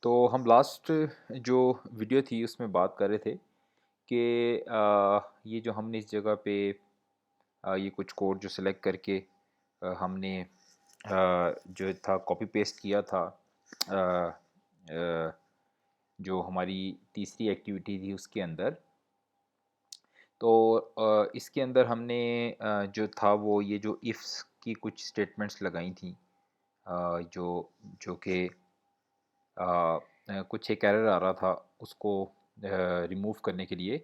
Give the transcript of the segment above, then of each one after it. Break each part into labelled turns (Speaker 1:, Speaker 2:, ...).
Speaker 1: तो हम लास्ट जो वीडियो थी उसमें बात कर रहे थे कि ये जो हमने इस जगह पे ये कुछ कोड जो सिलेक्ट करके हमने जो था कॉपी पेस्ट किया था अ, अ, जो हमारी तीसरी एक्टिविटी थी उसके अंदर। तो इसके अंदर हमने जो था वो ये जो इफ़्स की कुछ स्टेटमेंट्स लगाई थी, जो जो कि कुछ एक एरर आ रहा था उसको रिमूव करने के लिए।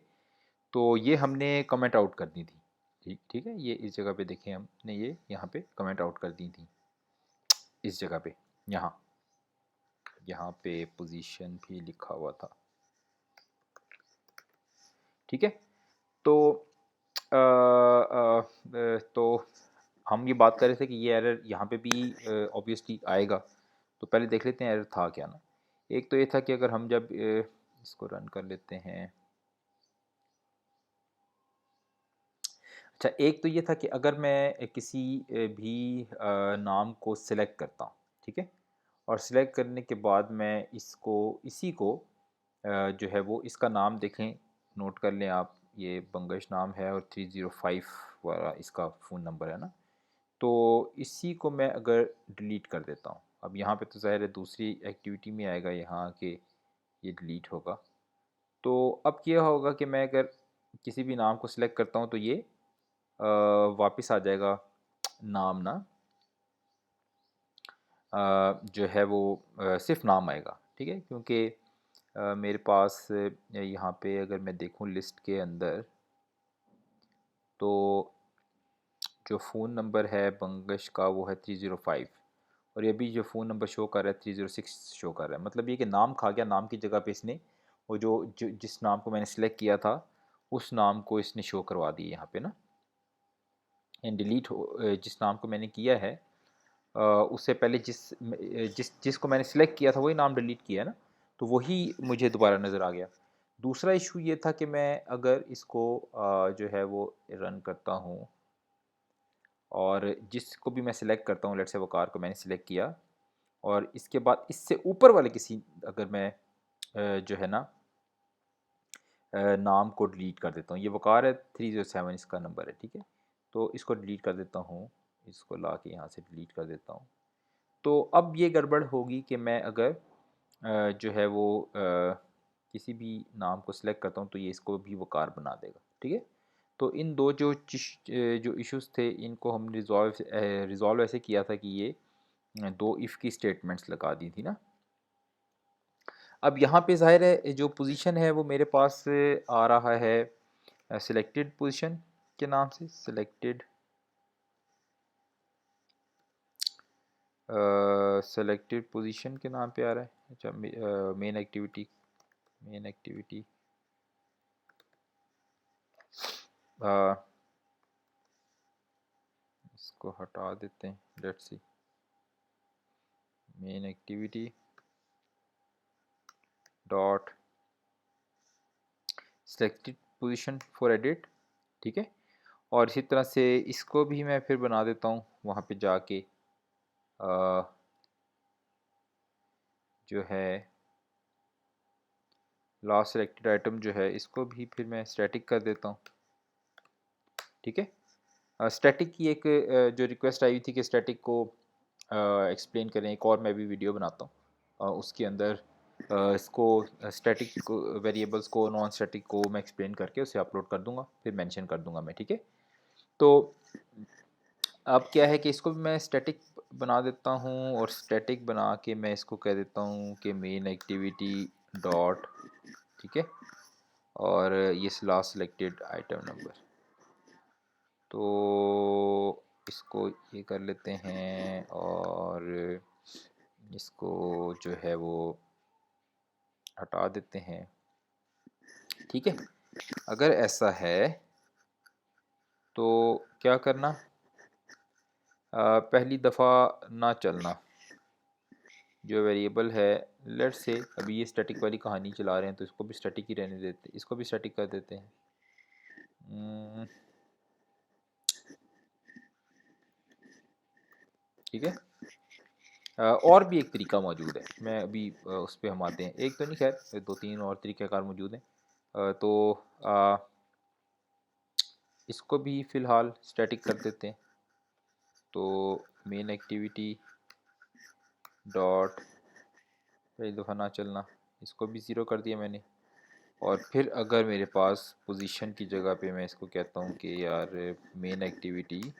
Speaker 1: तो ये हमने कमेंट आउट कर दी थी। ठीक ठीक है, ये इस जगह पे देखें, हमने ये यहाँ पे कमेंट आउट कर दी थी इस जगह पे। यहाँ यहाँ पे पोजीशन भी लिखा हुआ था। ठीक है। तो तो हम ये बात कर रहे थे कि ये एरर यहाँ पे भी ऑब्वियसली आएगा। तो पहले देख लेते हैं एरर था क्या ना। एक तो ये था कि अगर हम जब इसको रन कर लेते हैं। अच्छा, एक तो ये था कि अगर मैं किसी भी नाम को सिलेक्ट करता हूँ, ठीक है, और सिलेक्ट करने के बाद मैं इसी को जो है वो इसका नाम देखें, नोट कर लें आप, ये बंगश नाम है और 305 वाला इसका फ़ोन नंबर है ना। तो इसी को मैं अगर डिलीट कर देता हूँ, अब यहाँ पे तो ज़ाहिर है दूसरी एक्टिविटी में आएगा यहाँ के ये डिलीट होगा। तो अब क्या होगा कि मैं अगर किसी भी नाम को सिलेक्ट करता हूँ तो ये वापस आ जाएगा नाम ना, जो है वो सिर्फ नाम आएगा। ठीक है, क्योंकि मेरे पास यहाँ पे अगर मैं देखूँ लिस्ट के अंदर, तो जो फ़ोन नंबर है बंगश का वो है 305, और ये भी जो फ़ोन नंबर शो कर रहा है 306 शो कर रहा है। मतलब ये कि नाम खा गया, नाम की जगह पे इसने वो जिस नाम को मैंने सेलेक्ट किया था उस नाम को इसने शो करवा दिया यहाँ पे ना। एंड डिलीट हो जिस नाम को मैंने किया है उससे पहले जिसको मैंने सिलेक्ट किया था वही नाम डिलीट किया है ना, तो वही मुझे दोबारा नज़र आ गया। दूसरा इशू ये था कि मैं अगर इसको जो है वो रन करता हूँ और जिसको भी मैं सिलेक्ट करता हूँ, लेट्स से वकार को मैंने सिलेक्ट किया, और इसके बाद इससे ऊपर वाले किसी अगर मैं जो है ना नाम को डिलीट कर देता हूँ, ये वकार है 307 इसका नंबर है, ठीक है, तो इसको डिलीट कर देता हूँ, इसको ला के यहाँ से डिलीट कर देता हूँ। तो अब ये गड़बड़ होगी कि मैं अगर जो है वो किसी भी नाम को सिलेक्ट करता हूँ तो ये इसको भी वकार बना देगा। ठीक है, तो इन दो जो इश्यूज़ थे इनको हम रिज़ॉल्व ऐसे किया था कि ये दो इफ़ की स्टेटमेंट्स लगा दी थी ना। अब यहाँ पे ज़ाहिर है जो पोजीशन है वो मेरे पास आ रहा है सिलेक्टेड पोजीशन के नाम से, सेलेक्टेड पोजीशन के नाम पे आ रहा है। अच्छा, मेन एक्टिविटी इसको हटा देते हैं। Let's see, main activity dot selected position for edit. ठीक है, और इसी तरह से इसको भी मैं फिर बना देता हूँ वहाँ पे जाके जो है लास्ट सेलेक्टेड आइटम जो है इसको भी फिर मैं स्टैटिक कर देता हूँ। ठीक है, स्टैटिक की एक जो रिक्वेस्ट आई थी कि स्टैटिक को एक्सप्लेन करें, एक और मैं भी वीडियो बनाता हूँ उसके अंदर इसको स्टैटिक वेरिएबल्स को, नॉन स्टैटिक को मैं एक्सप्लेन करके उसे अपलोड कर दूंगा, फिर मेंशन कर दूंगा मैं। ठीक है, तो अब क्या है कि इसको भी मैं स्टैटिक बना देता हूँ, और स्टैटिक बना के मैं इसको कह देता हूँ कि मेन एक्टिविटी डॉट, ठीक है, और ये लास्ट सिलेक्टेड आइटम नंबर। तो इसको ये कर लेते हैं और इसको जो है वो हटा देते हैं। ठीक है, अगर ऐसा है तो क्या करना, पहली दफ़ा ना चलना जो वेरिएबल है। लेट्स से अभी ये स्टैटिक वाली कहानी चला रहे हैं तो इसको भी स्टैटिक ही रहने देते, इसको भी स्टैटिक कर देते हैं। ठीक है, और भी एक तरीका मौजूद है, मैं अभी उस पे हम आते हैं। एक तो नहीं, खैर दो तीन और तरीक़ाकार मौजूद हैं। तो इसको भी फ़िलहाल स्टैटिक कर देते हैं। तो मेन एक्टिविटी डॉट, कई दफ़ा ना चलना, इसको भी ज़ीरो कर दिया मैंने। और फिर अगर मेरे पास पोजीशन की जगह पे मैं इसको कहता हूँ कि यार main activity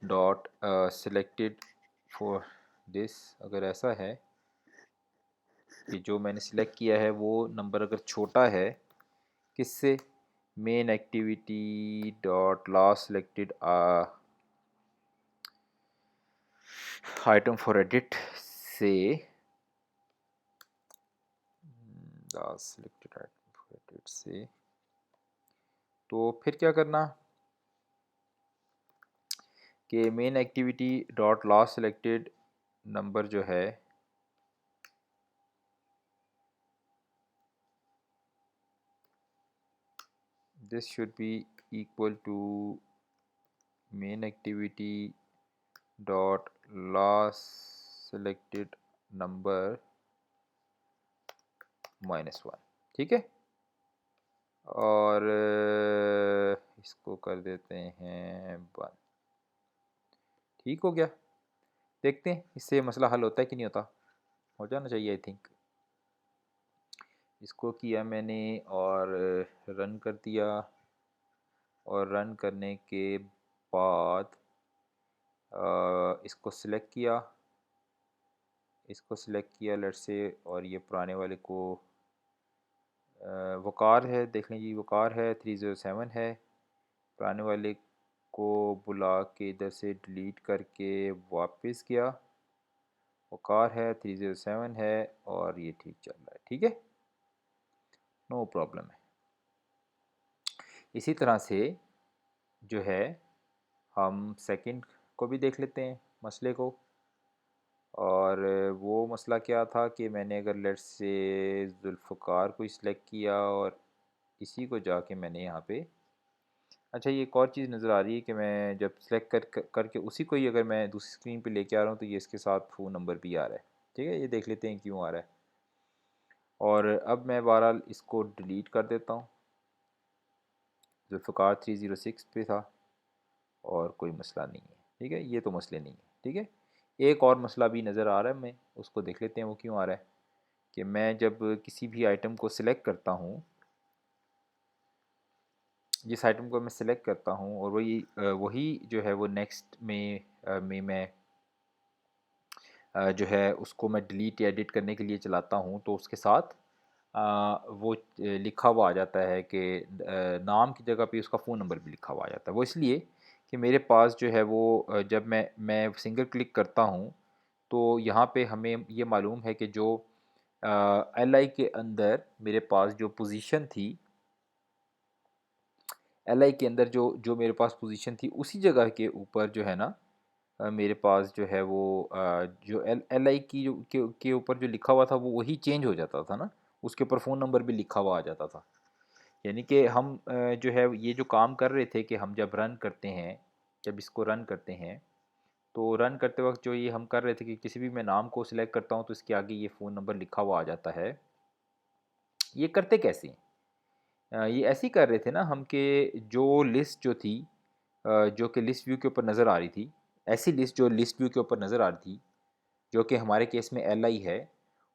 Speaker 1: dot selected for this, अगर ऐसा है कि जो मैंने सिलेक्ट किया है वो नंबर अगर छोटा है किससे, main activity dot last selected item for edit से, last selected item for edit से, तो फिर क्या करना कि main activity dot last selected number जो है this should be equal to main activity dot last selected number -1। ठीक है, और इसको कर देते हैं 1। ठीक हो गया। देखते हैं इससे मसला हल होता है कि नहीं होता, हो जाना चाहिए आई थिंक। इसको किया मैंने और रन कर दिया, और रन करने के बाद इसको सिलेक्ट किया, लेट्स से, और ये पुराने वाले को वकार है, देख लें जी वकार है 307 है, पुराने वाले को बुला के इधर से डिलीट करके वापस किया, वकार है 307 है, और ये ठीक चल रहा है। ठीक है, नो प्रॉब्लम है। इसी तरह से जो है हम सेकंड को भी देख लेते हैं मसले को। और वो मसला क्या था कि मैंने अगर लेट्स से जुल्फ़कार को सिलेक्ट किया और इसी को जाके मैंने यहाँ पे, अच्छा ये एक और चीज़ नज़र आ रही है कि मैं जब सेलेक्ट करके उसी को ही अगर मैं दूसरी स्क्रीन पे लेके आ रहा हूँ तो ये इसके साथ फ़ोन नंबर भी आ रहा है। ठीक है, ये देख लेते हैं क्यों आ रहा है। और अब मैं बहरहाल इसको डिलीट कर देता हूँ। जुल्फ़कार 306 पे था और कोई मसला नहीं है। ठीक है, ये तो मसले नहीं है। ठीक है, एक और मसला भी नज़र आ रहा है, मैं उसको देख लेते हैं वो क्यों आ रहा है। कि मैं जब किसी भी आइटम को सिलेक्ट करता हूँ, जिस आइटम को मैं सिलेक्ट करता हूँ और वही जो है वो नेक्स्ट में मैं जो है उसको मैं डिलीट या एडिट करने के लिए चलाता हूँ, तो उसके साथ वो लिखा हुआ आ जाता है कि नाम की जगह पे उसका फ़ोन नंबर भी लिखा हुआ आ जाता है। वो इसलिए कि मेरे पास जो है वो जब मैं सिंगल क्लिक करता हूँ तो यहाँ पे हमें ये मालूम है कि जो एल आई के अंदर मेरे पास जो पोजीशन थी, एल आई के अंदर जो जो मेरे पास पोजीशन थी उसी जगह के ऊपर जो है ना मेरे पास जो है वो जो एल आई की जो के ऊपर जो लिखा हुआ था वो वही चेंज हो जाता था ना, उसके ऊपर फ़ोन नंबर भी लिखा हुआ आ जाता था। यानी कि हम जो है ये जो काम कर रहे थे कि हम जब रन करते हैं, जब इसको रन करते हैं तो रन करते वक्त जो ये हम कर रहे थे कि किसी भी मैं नाम को सिलेक्ट करता हूँ तो इसके आगे ये फ़ोन नंबर लिखा हुआ आ जाता है। ये करते कैसे हैं? ये ऐसे ही कर रहे थे ना हम कि जो लिस्ट जो थी जो कि लिस्ट व्यू के ऊपर नज़र आ रही थी, ऐसी लिस्ट जो लिस्ट व्यू के ऊपर नज़र आ रही थी, जो कि हमारे केस में एल आई है,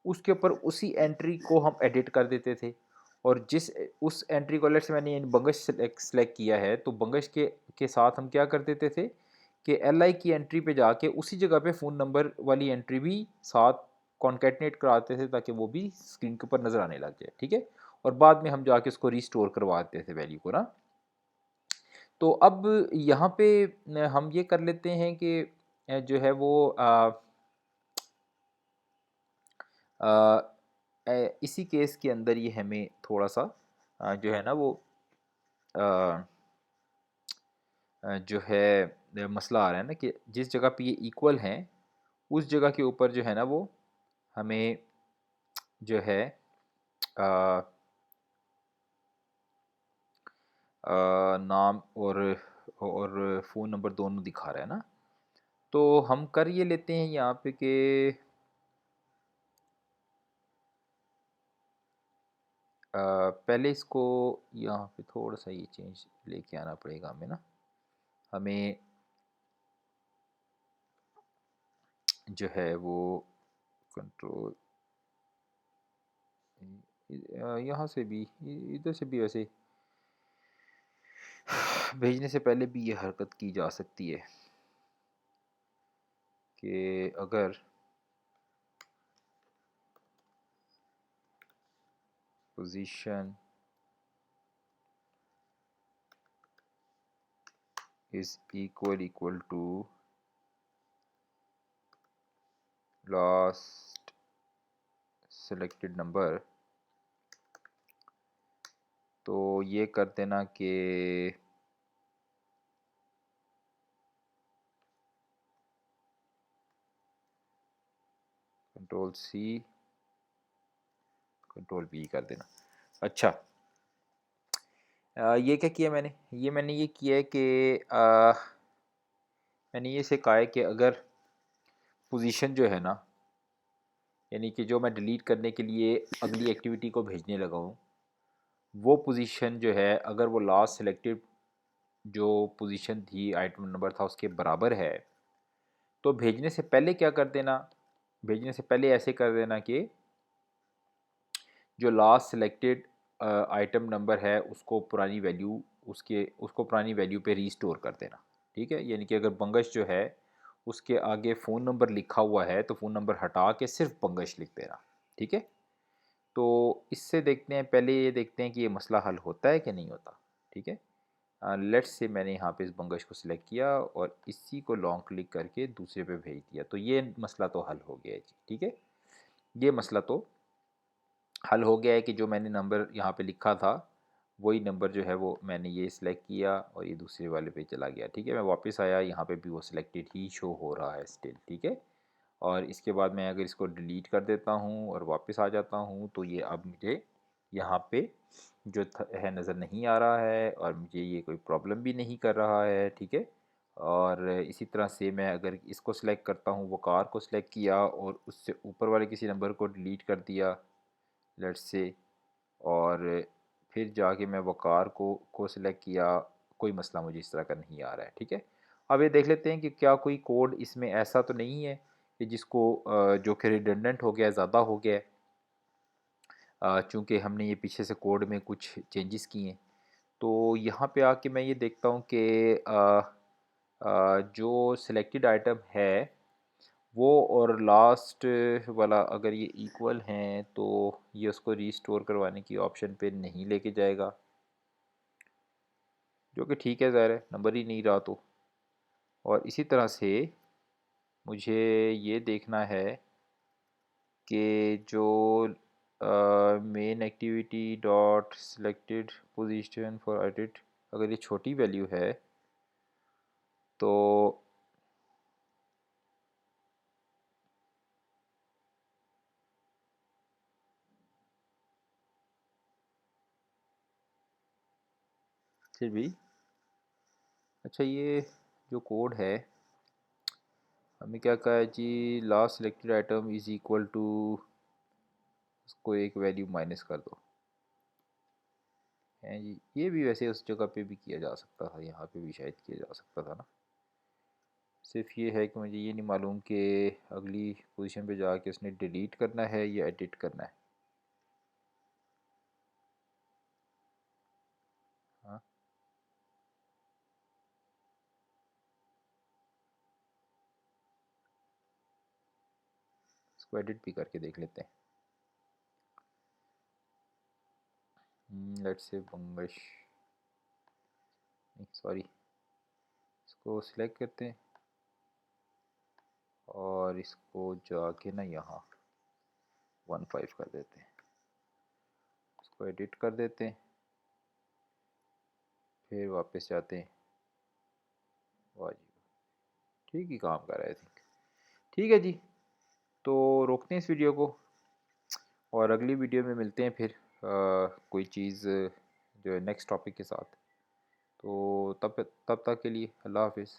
Speaker 1: उसके ऊपर उसी एंट्री को हम एडिट कर देते थे। और जिस उस एंट्री को लेट्स से मैंने बंगश सेलेक्ट किया है तो बंगश के साथ हम क्या कर देते थे कि एल आई की एंट्री पे जाके उसी जगह पे फ़ोन नंबर वाली एंट्री भी साथ कॉन्केटनेट कराते थे ताकि वो भी स्क्रीन के ऊपर नज़र आने लग जाए। ठीक है, और बाद में हम जाके उसको रिस्टोर करवाते थे वैल्यू को ना। तो अब यहाँ पे हम ये कर लेते हैं कि जो है वो इसी केस के अंदर ये हमें थोड़ा सा जो है ना वो अ, जो है मसला आ रहा है ना कि जिस जगह पे ये इक्वल हैं उस जगह के ऊपर जो है ना वो हमें जो है अ, नाम और फ़ोन नंबर दोनों दिखा रहा है ना। तो हम कर ये लेते हैं यहाँ पे कि पहले इसको यहाँ पे थोड़ा सा ये चेंज लेके आना पड़ेगा हमें ना। हमें जो है वो कंट्रोल यहाँ से भी इधर से भी वैसे भेजने से पहले भी ये हरकत की जा सकती है कि अगर position is equal to last selected number, तो ये कर देना कि कंट्रोल सी कंट्रोल बी कर देना। अच्छा, ये क्या किया मैंने ये किया है कि मैंने ये से कहा है कि अगर पोजीशन जो है ना, यानी कि जो मैं डिलीट करने के लिए अगली एक्टिविटी को भेजने लगा हूँ, वो पोजीशन जो है अगर वो लास्ट सेलेक्टेड जो पोजीशन थी आइटम नंबर था उसके बराबर है, तो भेजने से पहले क्या कर देना, भेजने से पहले ऐसे कर देना कि जो लास्ट सेलेक्टेड आइटम नंबर है उसको पुरानी वैल्यू पे रीस्टोर कर देना। ठीक है, यानी कि अगर बंगश जो है उसके आगे फ़ोन नंबर लिखा हुआ है तो फ़ोन नंबर हटा के सिर्फ बंगश लिख देना। ठीक है, तो इससे देखते हैं, पहले ये देखते हैं कि ये मसला हल होता है कि नहीं होता। ठीक है, लेट्स से मैंने यहाँ पे इस बंगश को सिलेक्ट किया और इसी को लॉन्ग क्लिक करके दूसरे पे भेज दिया, तो ये मसला तो हल हो गया है जी। ठीक है, ये मसला तो हल हो गया है कि जो मैंने नंबर यहाँ पे लिखा था वही नंबर जो है वो मैंने ये सिलेक्ट किया और ये दूसरे वाले पे चला गया। ठीक है, मैं वापस आया, यहाँ पे भी वो सिलेक्टेड ही शो हो रहा है स्टिल। ठीक है, और इसके बाद मैं अगर इसको डिलीट कर देता हूँ और वापस आ जाता हूँ तो ये अब मुझे यहाँ पे जो है नज़र नहीं आ रहा है और मुझे ये कोई प्रॉब्लम भी नहीं कर रहा है। ठीक है, और इसी तरह से मैं अगर इसको सिलेक्ट करता हूँ, वो कार को सिलेक्ट किया और उससे ऊपर वाले किसी नंबर को डिलीट कर दिया लेट्स से, और फिर जाके मैं वकार को सिलेक्ट किया, कोई मसला मुझे इस तरह का नहीं आ रहा है। ठीक है, अब ये देख लेते हैं कि क्या कोई कोड इसमें ऐसा तो नहीं है कि जिसको जो कि रिडंडेंट हो गया, ज़्यादा हो गया है, चूँकि हमने ये पीछे से कोड में कुछ चेंजेस किए हैं। तो यहाँ पे आके मैं ये देखता हूँ कि जो सिलेक्टेड आइटम है वो और लास्ट वाला अगर ये इक्वल हैं तो ये उसको रीस्टोर करवाने की ऑप्शन पे नहीं लेके जाएगा, जो कि ठीक है, ज़ाहिर है नंबर ही नहीं रहा तो। और इसी तरह से मुझे ये देखना है कि जो main activity dot selected position for edit, अगर ये छोटी वैल्यू है तो फिर भी अच्छा, ये जो कोड है हमें क्या कहा है जी, last selected item is equal to, उसको एक वैल्यू माइनस कर दो है जी। ये भी वैसे उस जगह पे भी किया जा सकता था, यहाँ पे भी शायद किया जा सकता था ना। सिर्फ ये है कि मुझे ये नहीं मालूम कि अगली पोजीशन पे जाके उसने डिलीट करना है या एडिट करना है। हाँ, इसको एडिट भी करके देख लेते हैं। लेट्स से बंगश, नहीं सॉरी, इसको सिलेक्ट करते हैं और इसको जाके ना यहाँ 15 कर देते हैं, इसको एडिट कर देते हैं, फिर वापस जाते हैं। वाह जी, ठीक ही काम कर रहा है आई थिंक। ठीक है जी, तो रोकते हैं इस वीडियो को और अगली वीडियो में मिलते हैं फिर कोई चीज़ जो है नेक्स्ट टॉपिक के साथ। तो तब तक के लिए अल्लाह हाफिज़।